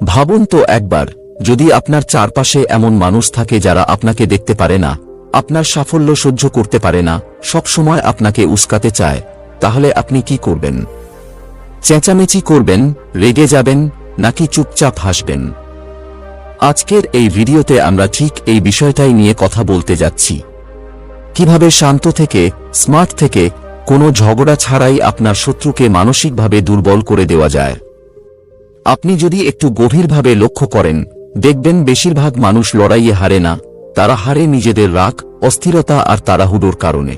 ভাবুন তো একবার, যদি আপনার চারপাশে এমন মানুষ থাকে যারা আপনাকে দেখতে পারে না, আপনার সাফল্য সহ্য করতে পারে না, সব সময় আপনাকে উস্কাতে চায়, তাহলে আপনি কি করবেন? চেঁচামেচি করবেন, রেগে যাবেন, নাকি চুপচাপ হাসবেন? আজকের এই ভিডিওতে আমরা ঠিক এই বিষয়টাই নিয়ে কথা বলতে যাচ্ছি। কিভাবে শান্ত থেকে, স্মার্ট থেকে, কোনো ঝগড়া ছাড়াই আপনার শত্রুকে মানসিকভাবে দুর্বল করে দেওয়া যায়। আপনি যদি একটু গভীরভাবে লক্ষ্য করেন, দেখবেন বেশিরভাগ মানুষ লড়াইয়ে হারে না, তারা হারে নিজেদের রাগ, অস্থিরতা আর তাড়াহুড়োর কারণে।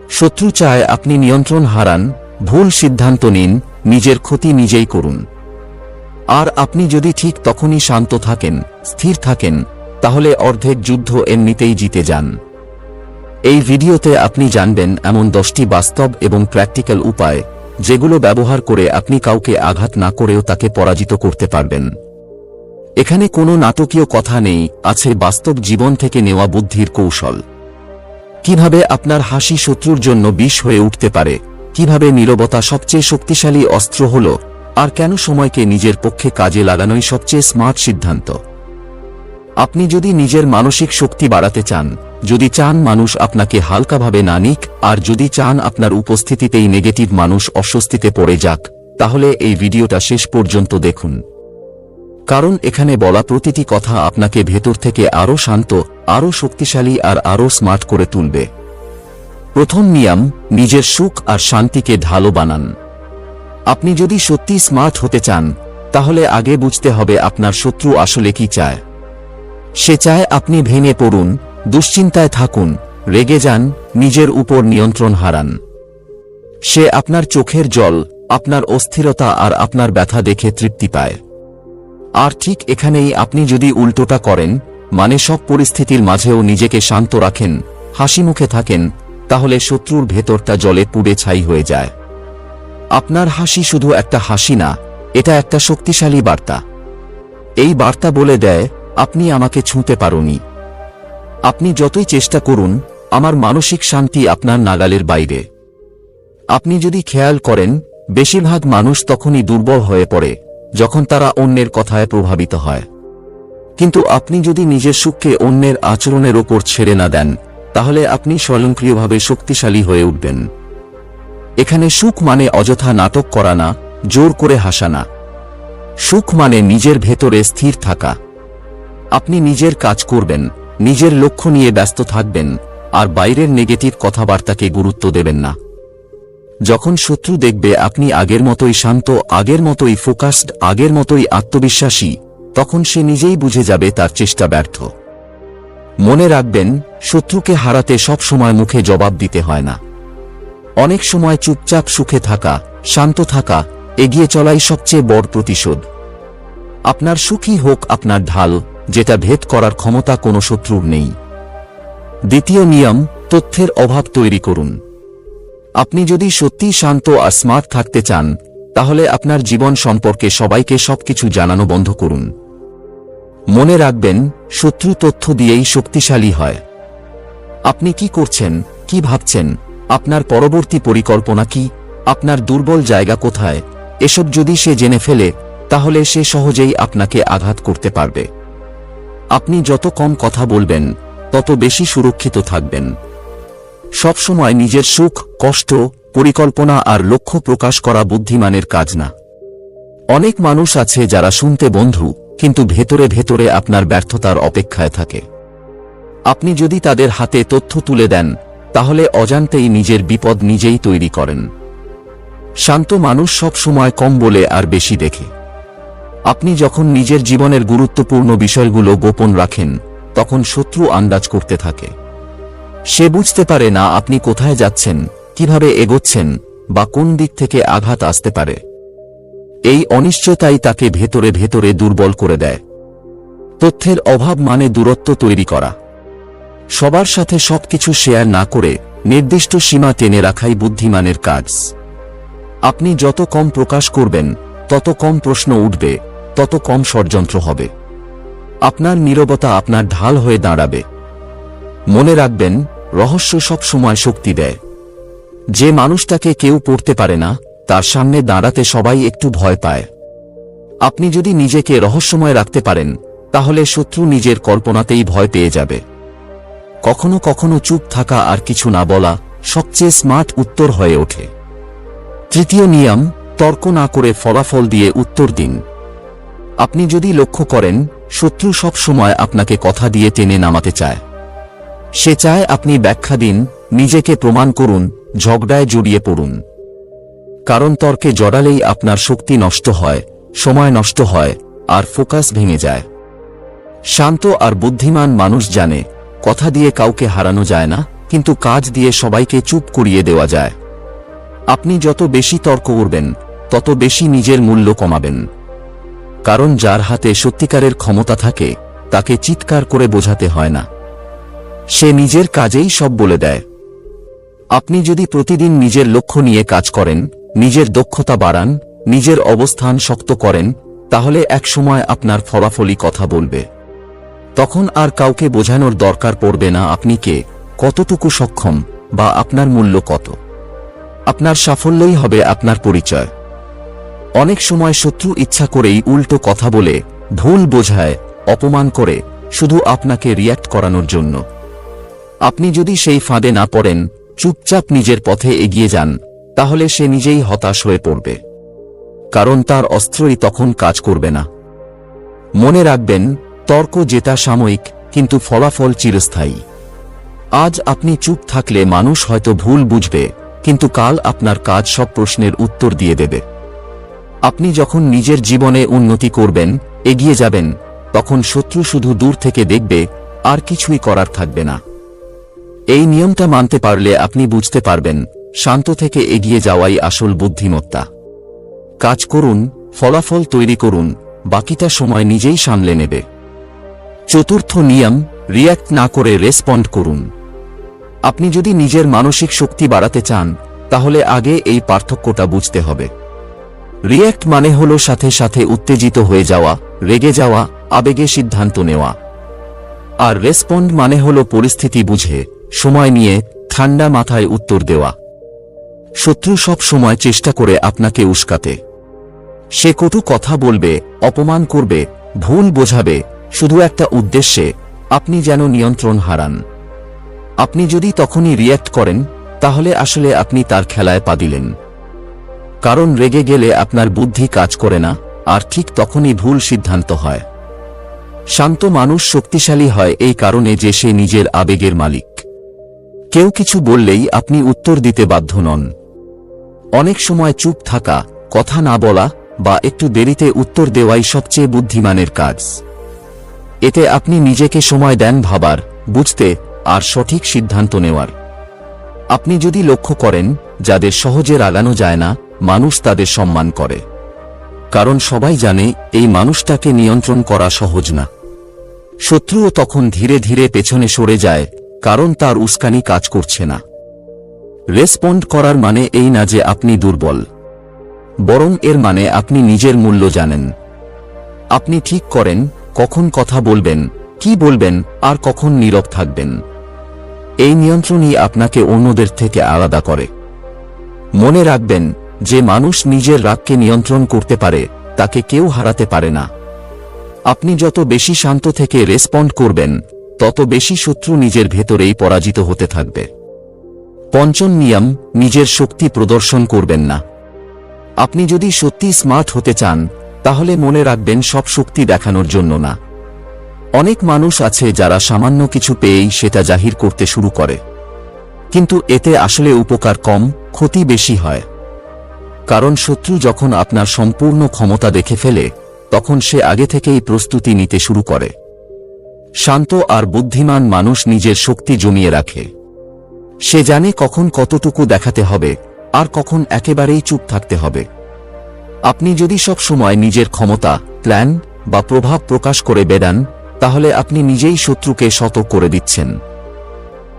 শত্রু চায় আপনি নিয়ন্ত্রণ হারান, ভুল সিদ্ধান্ত নিন, নিজের ক্ষতি নিজেই করুন। আর আপনি যদি ঠিক তখনই শান্ত থাকেন, স্থির থাকেন, তাহলে অর্ধেক যুদ্ধ এমনিতেই জিতে যান। এই ভিডিওতে আপনি জানবেন এমন 10টি বাস্তব এবং প্র্যাকটিক্যাল উপায়, যেগুলো ব্যবহার করে আপনি কাউকে আঘাত না করেও তাকে পরাজিত করতে পারবেন। এখানে কোনো নাটকীয় কথা নেই, আছে বাস্তব জীবন থেকে নেওয়া বুদ্ধির কৌশল। কিভাবে আপনার হাসি শত্রুর জন্য বিষ হয়ে উঠতে পারে, কিভাবে নীরবতা সবচেয়ে শক্তিশালী অস্ত্র হল, আর কেন সময়কে নিজের পক্ষে কাজে লাগানোই সবচেয়ে স্মার্ট সিদ্ধান্ত। আপনি যদি নিজের মানসিক শক্তি বাড়াতে চান, যদি চান মানুষ আপনাকে হালকাভাবে না নিক, আর যদি চান আপনার উপস্থিতিতেই নেগেটিভ মানুষ অস্বস্তিতে পড়ে যাক, তাহলে এই ভিডিওটা শেষ পর্যন্ত দেখুন। কারণ এখানে বলা প্রতিটি কথা আপনাকে ভেতর থেকে আরও শান্ত, আরও শক্তিশালী আর আরও স্মার্ট করে তুলবে। প্রথম নিয়ম, নিজের সুখ আর শান্তিকে ঢালো বানান। আপনি যদি সত্যি স্মার্ট হতে চান, তাহলে আগে বুঝতে হবে আপনার শত্রু আসলে কি চায়। সে চায় আপনি ভেঙে পড়ুন, দুশ্চিন্তায় থাকুন, রেগে যান, নিজের উপর নিয়ন্ত্রণ হারান। সে আপনার চোখের জল, আপনার অস্থিরতা আর আপনার ব্যথা দেখে তৃপ্তি পায়। আর ঠিক এখানেই আপনি যদি উল্টোটা করেন, মানে সব পরিস্থিতির মাঝেও নিজেকে শান্ত রাখেন, হাসিমুখে থাকেন, তাহলে শত্রুর ভেতরটা জলে পুড়ে ছাই হয়ে যায়। আপনার হাসি শুধু একটা হাসি না, এটা একটা শক্তিশালী বার্তা। এই বার্তা বলে দেয়, আপনি আমাকে ছুঁতে পারোনি। আপনি যতই চেষ্টা করুন, আমার মানসিক শান্তি আপনার নাগালের বাইরে। আপনি যদি খেয়াল করেন, বেশিরভাগ মানুষ তখনই দুর্বল হয়ে পড়ে, যখন তারা অন্যের কথায় প্রভাবিত হয়। কিন্তু আপনি যদি নিজের সুখকে অন্যের আচরণের ওপর ছেড়ে না দেন, তাহলে আপনি স্বয়ংক্রিয়ভাবে শক্তিশালী হয়ে উঠবেন। এখানে সুখ মানে অযথা নাটক করা না, জোর করে হাসা না। সুখ মানে নিজের ভেতরে স্থির থাকা। আপনি নিজের কাজ করবেন, নিজের লক্ষ্য নিয়ে ব্যস্ত থাকবেন, আর বাইরের নেগেটিভ কথাবার্তাকে গুরুত্ব দেবেন না। যখন শত্রু দেখবে আপনি আগের মতোই শান্ত, আগের মতোই ফোকাসড, আগের মতোই আত্মবিশ্বাসী, তখন সে নিজেই বুঝে যাবে তার চেষ্টা ব্যর্থ। মনে রাখবেন, শত্রুকে হারাতে সব সময় মুখে জবাব দিতে হয় না। অনেক সময় চুপচাপ সুখে থাকা, শান্ত থাকা, এগিয়ে চলাই সবচেয়ে বড় প্রতিশোধ। আপনার সুখই হোক আপনার ঢাল, যেটা ভেদ করার ক্ষমতা কোনো শত্রুর নেই। দ্বিতীয় নিয়ম, তথ্যের অভাব তৈরি করুন। আপনি যদি সত্যিই শান্ত আর স্মার্ট থাকতে চান, তাহলে আপনার জীবন সম্পর্কে সবাইকে সবকিছু জানানো বন্ধ করুন। মনে রাখবেন, শত্রু তথ্য দিয়েই শক্তিশালী হয়। আপনি কি করছেন, কি ভাবছেন, আপনার পরবর্তী পরিকল্পনা কি, আপনার দুর্বল জায়গা কোথায়, এসব যদি সে জেনে ফেলে, তাহলে সে সহজেই আপনাকে আঘাত করতে পারবে। আপনি যত কম কথা বলবেন, তত বেশি সুরক্ষিত থাকবেন। সবসময় নিজের সুখ, কষ্ট, পরিকল্পনা আর লক্ষ্য প্রকাশ করা বুদ্ধিমানের কাজ না। অনেক মানুষ আছে যারা শুনতে বন্ধু, কিন্তু ভেতরে ভেতরে আপনার ব্যর্থতার অপেক্ষায় থাকে। আপনি যদি তাদের হাতে তথ্য তুলে দেন, তাহলে অজান্তেই নিজের বিপদ নিজেই তৈরি করেন। শান্ত মানুষ সব সময় কম বলে আর বেশি দেখে। আপনি যখন নিজের জীবনের গুরুত্বপূর্ণ বিষয়গুলো গোপন রাখেন, তখন শত্রু আন্দাজ করতে থাকে। সে বুঝতে পারে না আপনি কোথায় যাচ্ছেন, কিভাবে এগোচ্ছেন, বা কোন দিক থেকে আঘাত আসতে পারে। এই অনিশ্চয়তাই তাকে ভেতরে ভেতরে দুর্বল করে দেয়। তথ্যের অভাব মানে দূরত্ব তৈরি করা। সবার সাথে সবকিছু শেয়ার না করে নির্দিষ্ট সীমা টেনে রাখাই বুদ্ধিমানের কাজ। আপনি যত কম প্রকাশ করবেন, তত কম প্রশ্ন উঠবে, তত কম ষড়যন্ত্র হবে। আপনার নীরবতা আপনার ঢাল হয়ে দাঁড়াবে। মনে রাখবেন, রহস্য সব সময় শক্তি দেয়। যে মানুষটাকে কেউ পড়তে পারে না, তার সামনে দাঁড়াতে সবাই একটু ভয় পায়। আপনি যদি নিজেকে রহস্যময় রাখতে পারেন তাহলে শত্রু নিজের কল্পনাতেই ভয় পেয়ে যাবে। কখনো কখনো চুপ থাকা আর কিছু না বলা সবচেয়ে স্মার্ট উত্তর হয়ে ওঠে। তৃতীয় নিয়ম, তর্ক না করে ফলাফল দিয়ে উত্তর দিন। আপনি যদি লক্ষ্য করেন শত্রু সব সময় আপনাকে কথা দিয়ে টেনে নামাতে চায়। সে চায় আপনি ব্যাখ্যা দিন, নিজেকে প্রমাণ করুন, ঝগড়ায় জড়িয়ে পড়ুন। কারণ তর্কে জড়ালেই আপনার শক্তি নষ্ট হয়, সময় নষ্ট হয়, আর ফোকাস ভেঙে যায়। শান্ত আর বুদ্ধিমান মানুষ জানে কথা দিয়ে কাউকে হারানো যায় না, কিন্তু কাজ দিয়ে সবাইকে চুপ করিয়ে দেওয়া যায়। আপনি যত বেশি তর্ক করবেন তত বেশি নিজের মূল্য কমাবেন। কারণ যার হাতে সত্যিকারের ক্ষমতা থাকে তাকে চিৎকার করে বোঝাতে হয় না, সে নিজের কাজেই সব বলে দেয়। আপনি যদি প্রতিদিন নিজের লক্ষ্য নিয়ে কাজ করেন, নিজের দক্ষতা বাড়ান, নিজের অবস্থান শক্ত করেন, তাহলে একসময় আপনার ফলাফলই কথা বলবে। তখন আর কাউকে বোঝানোর দরকার পড়বে না আপনি কে, কতটুকু সক্ষম, বা আপনার মূল্য কত। আপনার সাফল্যই হবে আপনার পরিচয়। অনেক সময় শত্রু ইচ্ছা করেই উল্টো কথা বলে, ভুল বোঝায়, অপমান করে, শুধু আপনাকে রিয়্যাক্ট করানোর জন্য। আপনি যদি সেই ফাঁদে না পড়েন, চুপচাপ নিজের পথে এগিয়ে যান, তাহলে সে নিজেই হতাশ হয়ে পড়বে। কারণ তার অস্ত্রই তখন কাজ করবে না। মনে রাখবেন, তর্ক জেতা সাময়িক, কিন্তু ফলাফল চিরস্থায়ী। আজ আপনি চুপ থাকলে মানুষ হয়তো ভুল বুঝবে, কিন্তু কাল আপনার কাজ সব প্রশ্নের উত্তর দিয়ে দেবে। আপনি যখন নিজের জীবনে উন্নতি করবেন, এগিয়ে যাবেন, তখন শত্রু শুধু দূর থেকে দেখবে, আর কিছুই করার থাকবে না। এই নিয়মটা মানতে পারলে আপনি বুঝতে পারবেন, শান্ত থেকে এগিয়ে যাওয়াই আসল বুদ্ধিমত্তা। কাজ করুন, ফলাফল তৈরি করুন, বাকিটা সময় নিজেই সামলে নেবে। চতুর্থ নিয়ম, রিয়্যাক্ট না করে রেসপন্ড করুন। আপনি যদি নিজের মানসিক শক্তি বাড়াতে চান, তাহলে আগে এই পার্থক্যটা বুঝতে হবে। রিয়্যাক্ট মানে হলো সাথে সাথে উত্তেজিত হয়ে যাওয়া, রেগে যাওয়া, আবেগে সিদ্ধান্ত নেওয়া। আর রেসপন্ড মানে হলো পরিস্থিতি বুঝে, সময় নিয়ে, ঠান্ডা মাথায় উত্তর দেওয়া। শত্রু সব সময় চেষ্টা করে আপনাকে উস্কাতে। সে কটু কথা বলবে, অপমান করবে, ভুল বোঝাবে, শুধু একটা উদ্দেশ্যে, আপনি যেন নিয়ন্ত্রণ হারান। আপনি যদি তখনই রিয়্যাক্ট করেন, তাহলে আসলে আপনি তার খেলায় পা দিলেন। কারণ রেগে গেলে আপনার বুদ্ধি কাজ করে না, আর ঠিক তখনই ভুল সিদ্ধান্ত হয়। শান্ত মানুষ শক্তিশালী হয় এই কারণে যে সে নিজের আবেগের মালিক। কেউ কিছু বললেই আপনি উত্তর দিতে বাধ্য নন। অনেক সময় চুপ থাকা, কথা না বলা, বা একটু দেরিতে উত্তর দেওয়াই সবচেয়ে বুদ্ধিমানের কাজ। এতে আপনি নিজেকে সময় দেন ভাবার, বুঝতে, আর সঠিক সিদ্ধান্ত নেওয়ার। আপনি যদি লক্ষ্য করেন, যাদের সহজে রাগানো যায় না, মানুষ তাদের সম্মান করে। কারণ সবাই জানে এই মানুষটাকে নিয়ন্ত্রণ করা সহজ না। শত্রুও তখন ধীরে ধীরে পেছনে সরে যায়, কারণ তার উস্কানি কাজ করছে না। রেসপন্ড করার মানে এই না যে আপনি দুর্বল, বরং এর মানে আপনি নিজের মূল্য জানেন। আপনি ঠিক করেন কখন কথা বলবেন, কি বলবেন, আর কখন নীরব থাকবেন। এই নিয়ন্ত্রণই আপনাকে অন্যদের থেকে আলাদা করে। মনে রাখবেন, যে মানুষ নিজের রাগকে নিয়ন্ত্রণ করতে পারে, তাকে কেউ হারাতে পারে না। আপনি যত বেশি শান্ত থেকে রেসপন্ড করবেন, তত বেশি শত্রু নিজের ভেতরেই পরাজিত হতে থাকবে। পঞ্চম নিয়ম, নিজের শক্তি প্রদর্শন করবেন না। আপনি যদি সত্যি স্মার্ট হতে চান, তাহলে মনে রাখবেন সব শক্তি দেখানোর জন্য না। অনেক মানুষ আছে যারা সামান্য কিছু পেয়েই সেটা জাহির করতে শুরু করে, কিন্তু এতে আসলে উপকার কম, ক্ষতি বেশি হয়। কারণ শত্রু যখন আপনার সম্পূর্ণ ক্ষমতা দেখে ফেলে, তখন সে আগে থেকেই প্রস্তুতি নিতে শুরু করে। শান্ত আর বুদ্ধিমান মানুষ নিজের শক্তি জমিয়ে রাখে। সে জানে কখন কতটুকু দেখাতে হবে, আর কখন একেবারেই চুপ থাকতে হবে। আপনি যদি সব সময় নিজের ক্ষমতা, প্ল্যান বা প্রভাব প্রকাশ করে বেড়ান, তাহলে আপনি নিজেই শত্রুকে শত করে দিচ্ছেন।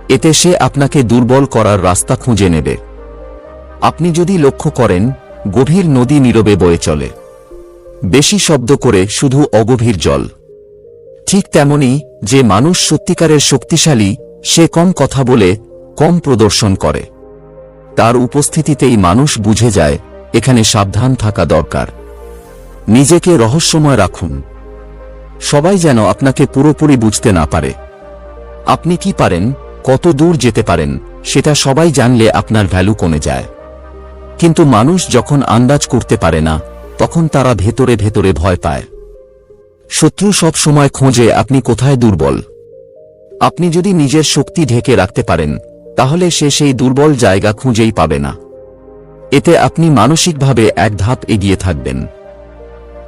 এতে সে আপনাকে দুর্বল করার রাস্তা খুঁজে নেবে। আপনি যদি লক্ষ্য করেন, গভীর নদী নীরবে বয়ে চলে, বেশি শব্দ করে শুধু অগভীর জল। ঠিক তেমনি যে মানুষ সত্যিকারের শক্তিশালী, সে কম কথা বলে, কম প্রদর্শন করে। তার উপস্থিতিতেই মানুষ বুঝে যায় এখানে সাবধান থাকা দরকার। নিজেকে রহস্যময় রাখুন। সবাই যেন আপনাকে পুরোপুরি বুঝতে না পারে। আপনি কি পারেন, কত দূর যেতে পারেন, সেটা সবাই জানলে আপনার ভ্যালু কমে যায়। কিন্তু মানুষ যখন আন্দাজ করতে পারে না, তখন তারা ভেতরে ভেতরে ভয় পায়। শত্রু সব সময় খোঁজে আপনি কোথায় দুর্বল। আপনি যদি নিজের শক্তি ঢেকে রাখতে পারেন, তাহলে সে সেই দুর্বল জায়গা খুঁজেই পাবে না। এতে আপনি মানসিকভাবে এক ধাপ এগিয়ে থাকবেন।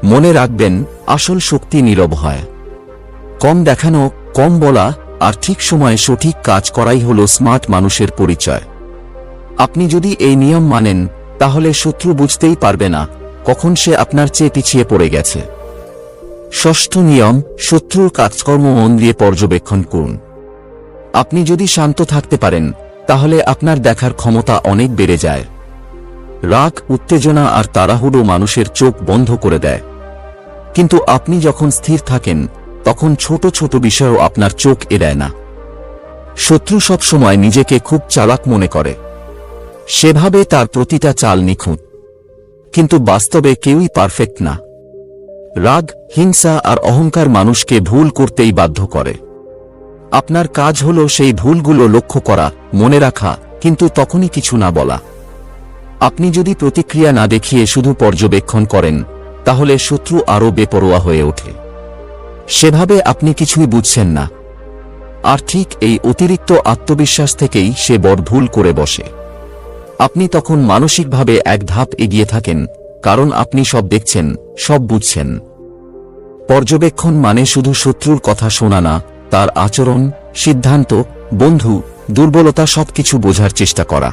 মনে রাখবেন, আসল শক্তি নীরব হয়। কম দেখানো, কম বলা আর ঠিক সময়ে সঠিক কাজ করাই হল স্মার্ট মানুষের পরিচয়। আপনি যদি এই নিয়ম মানেন, তাহলে শত্রু বুঝতেই পারবে না কখন সে আপনার চেয়ে পিছিয়ে পড়ে গেছে। ষষ্ঠ নিয়ম, শত্রুর কাজকর্ম মন দিয়ে পর্যবেক্ষণ করুন। আপনি যদি শান্ত থাকতে পারেন, তাহলে আপনার দেখার ক্ষমতা অনেক বেড়ে যায়। রাগ, উত্তেজনা আর তাড়াহুড়ো মানুষের চোখ বন্ধ করে দেয়। কিন্তু আপনি যখন স্থির থাকেন, তখন ছোট ছোট বিষয়ও আপনার চোখ এড়ায় না। শত্রু সব সময় নিজেকে খুব চালাক মনে করে। সেভাবে তার প্রতিটা চাল নিখুঁত। কিন্তু বাস্তবে কেউই পারফেক্ট না। রাগ, হিংসা আর অহংকার মানুষকে ভুল করতেই বাধ্য করে। আপনার কাজ হল সেই ভুলগুলো লক্ষ্য করা, মনে রাখা, কিন্তু তখনই কিছু না বলা। আপনি যদি প্রতিক্রিয়া না দেখিয়ে শুধু পর্যবেক্ষণ করেন, তাহলে শত্রু আরও বেপরোয়া হয়ে ওঠে। সেভাবে আপনি কিছুই বুঝছেন না। আর ঠিক এই অতিরিক্ত আত্মবিশ্বাস থেকেই সে বড় ভুল করে বসে। আপনি তখন মানসিকভাবে এক ধাপ এগিয়ে থাকেন, কারণ আপনি সব দেখছেন, সব বুঝছেন। পর্যবেক্ষণ মানে শুধু শত্রুর কথা শোনা না, তার আচরণ, সিদ্ধান্ত, বন্ধু, দুর্বলতা সবকিছু বোঝার চেষ্টা করা।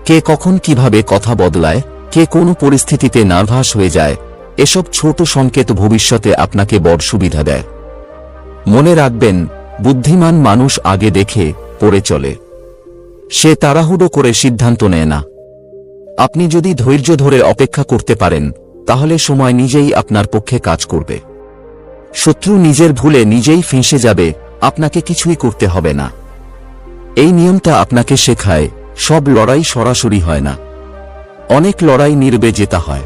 কে কখন কিভাবে কথা বদলায়, কে কোন পরিস্থিতিতে নার্ভাস হয়ে যায়, এসব ছোট সংকেত ভবিষ্যতে আপনাকে বড় সুবিধা দেয়। মনে রাখবেন, বুদ্ধিমান মানুষ আগে দেখে পরে চলে। সে তাড়াহুড়ো করে সিদ্ধান্ত নেয় না। আপনি যদি ধৈর্য ধরে অপেক্ষা করতে পারেন, তাহলে সময় নিজেই আপনার পক্ষে কাজ করবে। শত্রু নিজের ভুলে নিজেই ফেঁসে যাবে, আপনাকে কিছুই করতে হবে না। এই নিয়মটা আপনাকে শেখায়, সব লড়াই সরাসরি হয় না। অনেক লড়াই নীরবে জেতা হয়।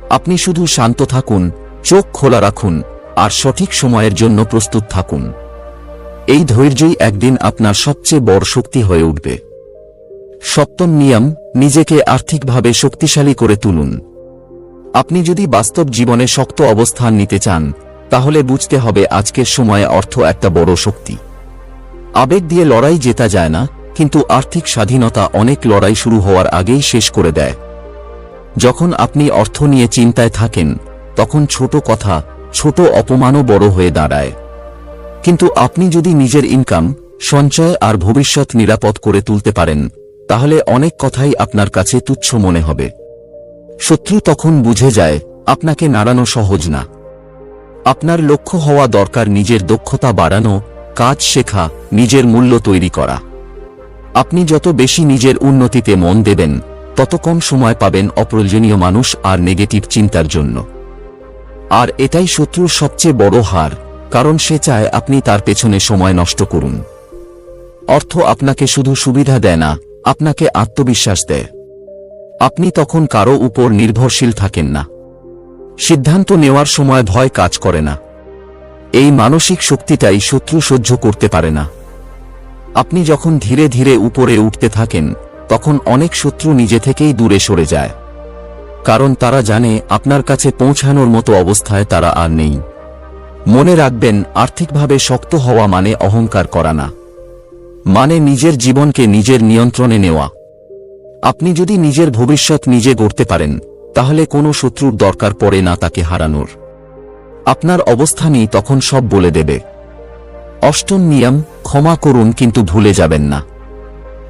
আপনি শুধু শান্ত থাকুন, চোখ খোলা রাখুন, আর সঠিক সময়ের জন্য প্রস্তুত থাকুন। এই ধৈর্যই একদিন আপনার সবচেয়ে বড় শক্তি হয়ে উঠবে। সপ্তম নিয়ম, নিজেকে আর্থিকভাবে শক্তিশালী করে তুলুন। আপনি যদি বাস্তব জীবনে শক্ত অবস্থান নিতে চান, তাহলে বুঝতে হবে আজকের সময়ে অর্থ একটা বড় শক্তি। আবেগ দিয়ে লড়াই জেতা যায় না, কিন্তু আর্থিক স্বাধীনতা অনেক লড়াই শুরু হওয়ার আগেই শেষ করে দেয়। যখন আপনি অর্থ নিয়ে চিন্তায় থাকেন, তখন ছোট কথা, ছোট অপমানও বড় হয়ে দাঁড়ায়। কিন্তু আপনি যদি নিজের ইনকাম, সঞ্চয় আর ভবিষ্যৎ নিরাপদ করে তুলতে পারেন, তাহলে অনেক কথাই আপনার কাছে তুচ্ছ মনে হবে। শত্রু তখন বুঝে যায় আপনাকে নাড়ানো সহজ না। আপনার লক্ষ্য হওয়া দরকার নিজের দক্ষতা বাড়ানো, কাজ শেখা, নিজের মূল্য তৈরি করা। আপনি যত বেশি নিজের উন্নতিতে মন দেবেন, তত কম সময় পাবেন অপ্রয়োজনীয় মানুষ আর নেগেটিভ চিন্তার জন্য। আর এটাই শত্রুর সবচেয়ে বড় হার, কারণ সে চায় আপনি তার পেছনে সময় নষ্ট করুন। অর্থ আপনাকে শুধু সুবিধা দেয় না, আপনাকে আত্মবিশ্বাস দেয়। আপনি তখন কারো উপর নির্ভরশীল থাকেন না। সিদ্ধান্ত নেওয়ার সময় ভয় কাজ করে না। এই মানসিক শক্তিটাই শত্রু সহ্য করতে পারে না। আপনি যখন ধীরে ধীরে উপরে উঠতে থাকেন, তখন অনেক শত্রু নিজে থেকেই দূরে সরে যায়। কারণ তারা জানে আপনার কাছে পৌঁছানোর মতো অবস্থায় তারা আর নেই। মনে রাখবেন, আর্থিকভাবে শক্ত হওয়া মানে অহংকার করা না, মানে নিজের জীবনকে নিজের নিয়ন্ত্রণে নেওয়া। আপনি যদি নিজের ভবিষ্যৎ নিজে গড়তে পারেন, তাহলে কোনো শত্রুর দরকার পড়ে না তাকে হারানোর। আপনার অবস্থানই তখন সব বলে দেবে। অষ্টম নিয়ম, ক্ষমা করুন কিন্তু ভুলে যাবেন না।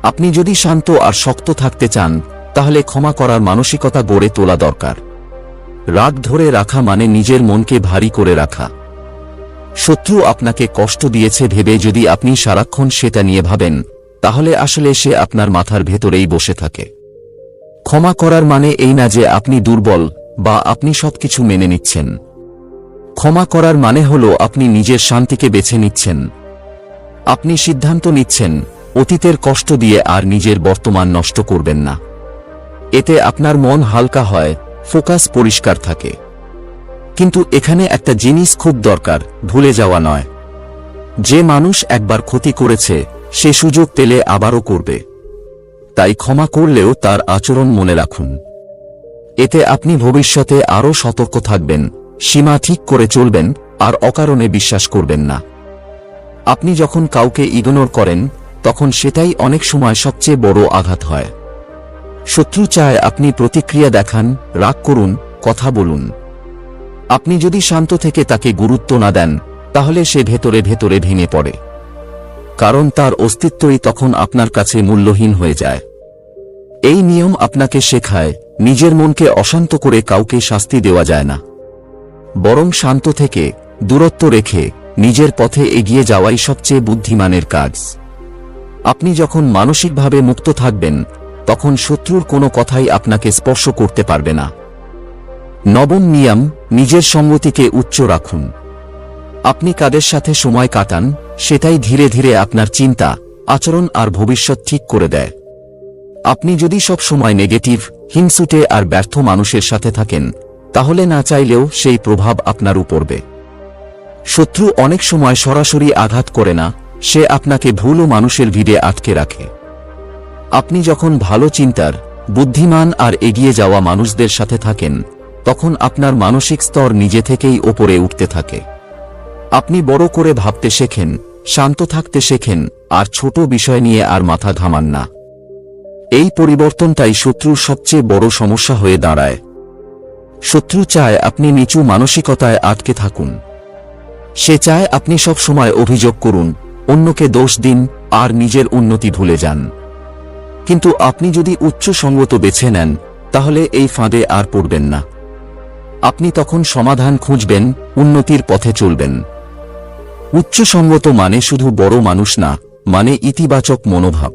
আপনি যদি শান্ত আর শক্ত থাকতে চান, তাহলে ক্ষমা করার মানসিকতা গড়ে তোলা দরকার। রাগ ধরে রাখা মানে নিজের মনকে ভারী করে রাখা। শত্রু আপনাকে কষ্ট দিয়েছে ভেবে যদি আপনি সারাক্ষণ সেটা নিয়ে ভাবেন, তাহলে আসলে সে আপনার মাথার ভেতরেই বসে থাকে। ক্ষমা করার মানে এই না যে আপনি দুর্বল বা আপনি সবকিছু মেনে নিচ্ছেন। ক্ষমা করার মানে হলো আপনি নিজের শান্তিকে বেছে নিচ্ছেন। আপনি সিদ্ধান্ত নিচ্ছেন অতীতের কষ্ট দিয়ে আর নিজের বর্তমান নষ্ট করবেন না। এতে আপনার মন হালকা হয়, ফোকাস পরিষ্কার থাকে। কিন্তু এখানে একটা জিনিস খুব দরকার, ভুলে যাওয়া নয়। যে মানুষ একবার ক্ষতি করেছে সে সুযোগ পেলে আবারও করবে। তাই ক্ষমা করলেও তার আচরণ মনে রাখুন। এতে আপনি ভবিষ্যতে আরও সতর্ক থাকবেন, সীমা ঠিক করে চলবেন আর অকারণে বিশ্বাস করবেন না। আপনি যখন কাউকে ইগনোর করেন তখন সেটাই অনেক সময় সবচেয়ে বড় আঘাত হয়। শত্রু চায় আপনি প্রতিক্রিয়া দেখান, রাগ করুন, কথা বলুন। আপনি যদি শান্ত থেকে তাকে গুরুত্ব না দেন তাহলে সে ভেতরে ভেতরে ভেঙে পড়ে, কারণ তার অস্তিত্বই তখন আপনার কাছে মূল্যহীন হয়ে যায়। এই নিয়ম আপনাকে শেখায় নিজের মনকে অশান্ত করে কাউকে শাস্তি দেওয়া যায় না, বরং শান্ত থেকে দূরত্ব রেখে নিজের পথে এগিয়ে যাওয়াই সবচেয়ে বুদ্ধিমানের কাজ। আপনি যখন মানসিকভাবে মুক্ত থাকবেন তখন শত্রুর কোনো কথাই আপনাকে স্পর্শ করতে পারবে না। নবম নিয়ম, নিজের সঙ্গতিকে উচ্চ রাখুন। আপনি কাদের সাথে সময় কাটান সেটাই ধীরে ধীরে আপনার চিন্তা, আচরণ আর ভবিষ্যৎ ঠিক করে দেয়। আপনি যদি সব সময় নেগেটিভ, হিংসুটে আর ব্যর্থ মানুষের সাথে থাকেন তাহলে না চাইলেও সেই প্রভাব আপনার উপর পড়বে। শত্রু অনেক সময় সরাসরি আঘাত করে না, সে আপনাকে ভুল মানুষের ভিড়ে আটকে রাখে। আপনি যখন ভালো চিন্তার, বুদ্ধিমান আর এগিয়ে যাওয়া মানুষদের সাথে থাকেন তখন আপনার মানসিক স্তর নিজে থেকেই ওপরে উঠতে থাকে। আপনি বড় করে ভাবতে শেখেন, শান্ত থাকতে শেখেন আর ছোট বিষয় নিয়ে আর মাথা ঘামান না। এই পরিবর্তনটাই শত্রুর সবচেয়ে বড় সমস্যা হয়ে দাঁড়ায়। শত্রু চায় আপনি নিচু মানসিকতায় আটকে থাকুন। সে চায় আপনি সব সময় অভিযোগ করুন, অন্যকে দোষ দিন আর নিজের উন্নতি ভুলে যান। কিন্তু আপনি যদি উচ্চ সঙ্গত বেছে নেন তাহলে এই ফাঁদে আর পড়বেন না। আপনি তখন সমাধান খুঁজবেন, উন্নতির পথে চলবেন। উচ্চ সঙ্গত মানে শুধু বড় মানুষ না, মানে ইতিবাচক মনোভাব।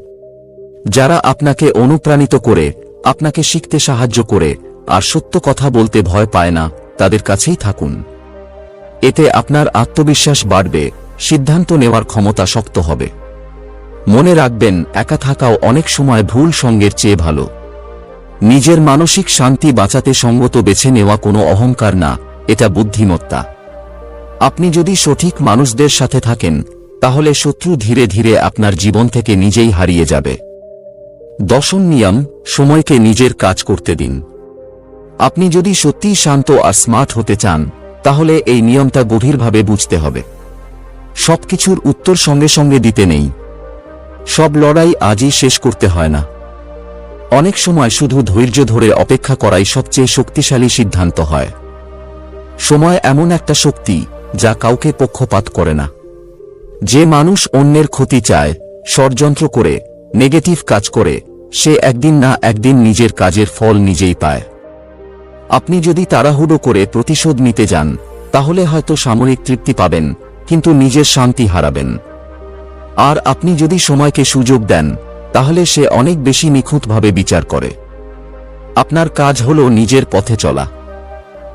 যারা আপনাকে অনুপ্রাণিত করে, আপনাকে শিখতে সাহায্য করে আর সত্য কথা বলতে ভয় পায় না, তাদের কাছেই থাকুন। এতে আপনার আত্মবিশ্বাস বাড়বে, সিদ্ধান্ত নেওয়ার ক্ষমতা শক্ত হবে। মনে রাখবেন, একা থাকাও অনেক সময় ভুল সঙ্গের চেয়ে ভালো। নিজের মানসিক শান্তি বাঁচাতে সঙ্গত বেছে নেওয়া কোনো অহংকার না, এটা বুদ্ধিমত্তা। আপনি যদি সঠিক মানুষদের সাথে থাকেন তাহলে শত্রু ধীরে ধীরে আপনার জীবন থেকে নিজেই হারিয়ে যাবে। দশম নিয়ম, সময়কে নিজের কাজ করতে দিন। আপনি যদি সত্যিই শান্ত আর স্মার্ট হতে চান তাহলে এই নিয়মটা গভীরভাবে বুঝতে হবে। সবকিছুর উত্তর সঙ্গে সঙ্গে দিতে নেই। সব লড়াই আজই শেষ করতে হয় না। অনেক সময় শুধু ধৈর্য ধরে অপেক্ষা করাই সবচেয়ে শক্তিশালী সিদ্ধান্ত হয়। সময় এমন একটা শক্তি যা কাউকে পক্ষপাত করে না। যে মানুষ অন্যের ক্ষতি চায়, ষড়যন্ত্র করে, নেগেটিভ কাজ করে, সে একদিন না একদিন নিজের কাজের ফল নিজেই পায়। আপনি যদি তাড়াহুড়ো করে প্রতিশোধ নিতে যান তাহলে হয়তো সাময়িক তৃপ্তি পাবেন, কিন্তু নিজের শান্তি হারাবেন। আর আপনি যদি সময়কে সুযোগ দেন তাহলে সে অনেক বেশি নিখুঁতভাবে বিচার করে। আপনার কাজ হলো নিজের পথে চলা,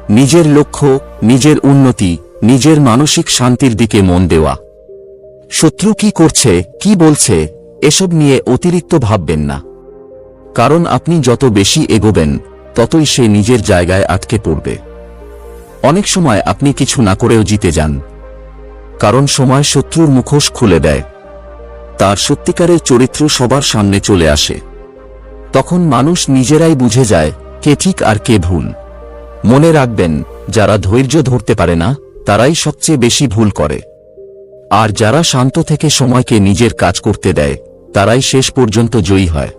নিজের লক্ষ্য, নিজের উন্নতি, নিজের মানসিক শান্তির দিকে মন দেওয়া। শত্রু কি করছে, কি বলছে, এসব নিয়ে অতিরিক্ত ভাববেন না। কারণ আপনি যত বেশি এগোবেন ততই সে নিজের জায়গায় আটকে পড়বে। অনেক সময় আপনি কিছু না করেও জিতে যান, কারণ সময় শত্রুর মুখোশ খুলে দেয়। তার সত্যিকারের চরিত্র সবার সামনে চলে আসে। তখন মানুষ নিজেরাই বুঝে যায় কে ঠিক আর কে ভুল। মনে রাখবেন, যারা ধৈর্য ধরতে পারে না তারাই সবচেয়ে বেশি ভুল করে, আর যারা শান্ত থেকে সময়কে নিজের কাজ করতে দেয় তারাই শেষ পর্যন্ত জয়ী হয়।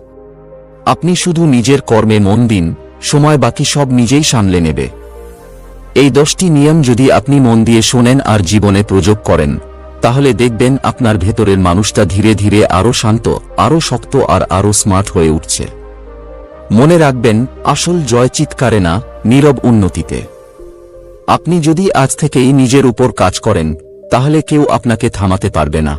আপনি শুধু নিজের কর্মে মন দিন, সময় বাকি সব নিজেই সামলে নেবে। এই 10টি নিয়ম যদি আপনি মন দিয়ে শোনেন আর জীবনে প্রয়োগ করেন তাহলে দেখবেন আপনার ভেতরের মানুষটা ধীরে ধীরে আরো শান্ত, আরো শক্ত আর আরো স্মার্ট হয়ে উঠছে। মনে রাখবেন, আসল জয় চিৎকারে না, নীরব উন্নতিতে। আপনি যদি আজ থেকেই নিজের উপর কাজ করেন তাহলে কেউ আপনাকে থামাতে পারবে না।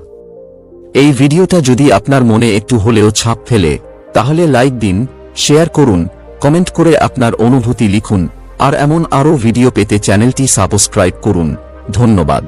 এই ভিডিওটা যদি আপনার মনে একটু হলেও ছাপ ফেলে তাহলে লাইক দিন, শেয়ার করুন, কমেন্ট করে আপনার অনুভূতি লিখুন আর এমন আরও ভিডিও পেতে চ্যানেলটি সাবস্ক্রাইব করুন। ধন্যবাদ।